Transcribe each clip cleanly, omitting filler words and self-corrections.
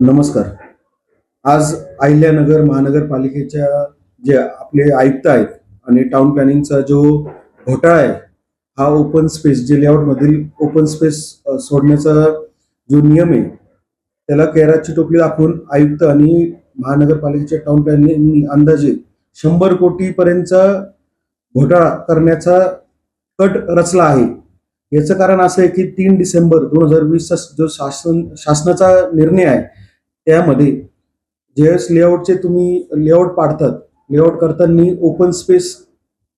नमस्कार. आज अहिल्यानगर महानगरपालिकेच्या जे आपले आयुक्त आहेत आणि टाउन प्लॅनिंगचा जो घोटाळा आहे, हा ओपन स्पेस जे लेआउट मधील ओपन स्पेस सोडण्याचा जो नियम आहे, त्याला केराची टोपली दाखवून आयुक्त आणि महानगरपालिकेच्या टाउन प्लॅनिंग अंदाजे 100 कोटी पर्यंतचा घोटाळा करण्याचा कट रचला आहे. याचं कारण असं आहे की 3 डिसेंबर 2020 चा जो शासनाचा निर्णय आहे, त्यामध्ये ज्यावेळेस लेआउटचे तुम्ही लेआउट पाडतात, लेआउट करताना ओपन स्पेस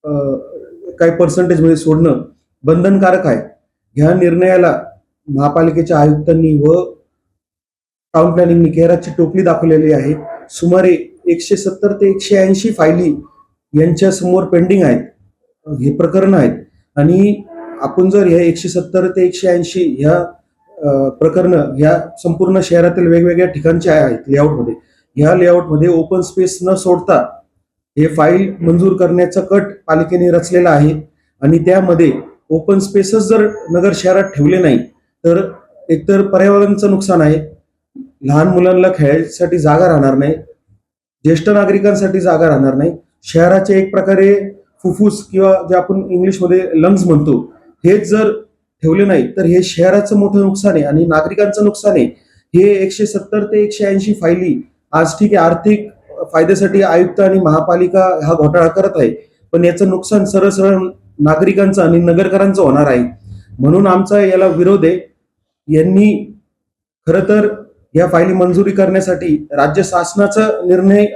काही पर्सेंटेज मध्ये सोडणं बंधनकारक आहे. ह्या निर्णयाला महापालिकेच्या आयुक्तांनी व टाउन प्लॅनिंगनी केराची टोपली दाखवलेली आहे. सुमारे 170 ते 180 फायली यांच्या समोर पेंडिंग आहेत, हे प्रकरण आहेत. आणि आपण जर ह्या 170 ते 180 ह्या प्रकरण ह्या संपूर्ण शहरातील वेगवेगळ्या ठिकाणचे आहेत लेआउटमध्ये, ह्या लेआउटमध्ये ओपन स्पेस न सोडता हे फाईल मंजूर करण्याचा कट पालिकेने रचलेला आहे. आणि त्यामध्ये ओपन स्पेसच जर नगर शहरात ठेवले नाही तर एकतर पर्यावरणाचं नुकसान आहे, लहान मुलांना खेळायसाठी जागा राहणार नाही, ज्येष्ठ नागरिकांसाठी जागा राहणार नाही, शहराचे एक प्रकारे फुफ्फुस किंवा जे आपण इंग्लिशमध्ये लंग्स म्हणतो, हेच जर ठेवले नाही तर हे शहराचं मोठं नुकसान आहे आणि नागरिकांचं नुकसान आहे. हे 170 ते 180 फायली आज ठीक आहे, आर्थिक फायद्यासाठी आयुक्त आणि महापालिका हा घोटाळा करत आहे, पण याचं नुकसान सरळ सरळ नागरिकांचं आणि नगरकरांचं होणार आहे. म्हणून आमचा याला विरोध आहे. यांनी खरं तर या फायली मंजुरी करण्यासाठी राज्य शासनाचा निर्णय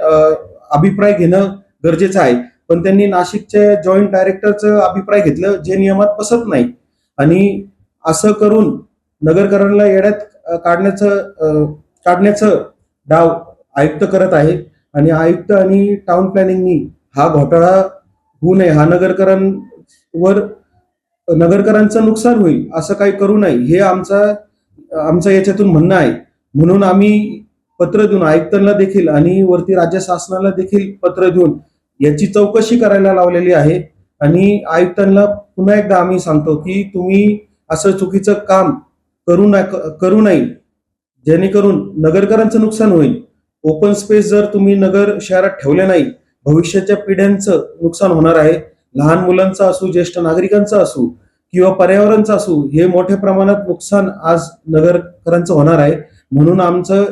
अभिप्राय घेणं गरजेचं आहे, पण त्यांनी नाशिकच्या जॉईंट डायरेक्टरचं अभिप्राय घेतलं, जे नियमात बसत नाही. आणि असं करून नगरकरांना येड्यात काढण्याचं डाव आयुक्त करत आहे. आणि आयुक्त आणि टाउन प्लॅनिंगनी हा घोटाळा होऊ नये, हा नगरकरांचं नुकसान होईल असं काही करू नये, हे आमचं याच्यातून म्हणणं आहे. म्हणून आम्ही पत्र देऊन आयुक्तांना देखील आणि वरती राज्य शासनाला देखील पत्र देऊन याची चौकशी करायला लावलेली आहे. आणि आयुक्तांना पुन्हा एकदा आम्ही सांगतो की तुम्ही असं चुकीचं काम करू नये, जेणेकरून नगरकरांचं नुकसान होईल. ओपन स्पेस जर तुम्ही नगर शहरात ठेवले नाही, भविष्याच्या पिढ्यांचं नुकसान होणार आहे. लहान मुलांचं असू, ज्येष्ठ नागरिकांचं असू किंवा पर्यावरणाचं असू, हे मोठ्या प्रमाणात नुकसान आज नगरकरांचं होणार आहे. म्हणून आमचं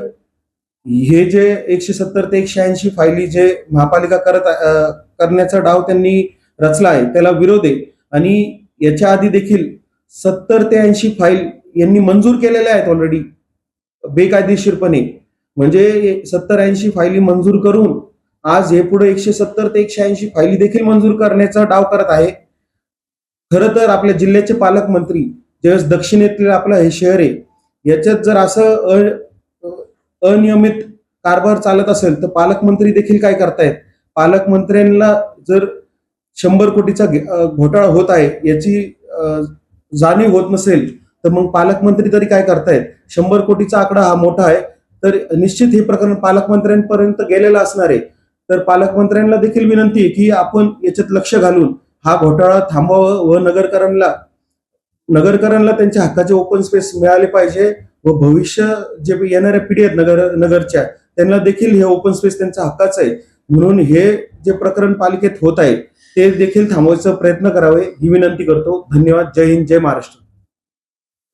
हे जे 170 ते 180 फायली जे महापालिका करण्याचा डाव त्यांनी रचला आहे, त्याला विरोध आहे. आणि याच्या आधी देखील 70 ते 80 फाईल यांनी मंजूर केलेल्या आहेत ऑलरेडी बेकायदेशीरपणे. म्हणजे 70-80 फायली मंजूर करून आज हे पुढे 170 ते 180 फायली देखील मंजूर करण्याचा डाव करत आहे. खरं तर आपल्या जिल्ह्याचे पालकमंत्री, ज्यावेळेस दक्षिणेतील आपलं हे शहर आहे, याच्यात जर असं अनियमित कारभार चालत असेल तर पालकमंत्री देखील काय करतायत, पालकमंत्र्यांना जर 100 कोटीचा घोटाळा होत आहे याची जाणीव होत नसेल तर मग पालकमंत्री तरी काय करतायत. 100 कोटीचा आकडा हा मोठा आहे, तर निश्चित हे प्रकरण पालकमंत्र्यांपर्यंत गेलेलं असणार आहे. तर पालकमंत्र्यांना देखील विनंती आहे की आपण याच्यात लक्ष घालून हा घोटाळा थांबवावं व नगरकरांना त्यांच्या हक्काचे ओपन स्पेस मिळाले पाहिजे व भविष्य जे येणाऱ्या पिढी आहेत नगरच्या, त्यांना देखील हे ओपन स्पेस त्यांच्या हक्काचं आहे. म्हणून हे जे प्रकरण पालिकेत होत आहे ते देखील थांबवायचा प्रयत्न करावे ही विनंती करतो. धन्यवाद. जय हिंद, जय महाराष्ट्र.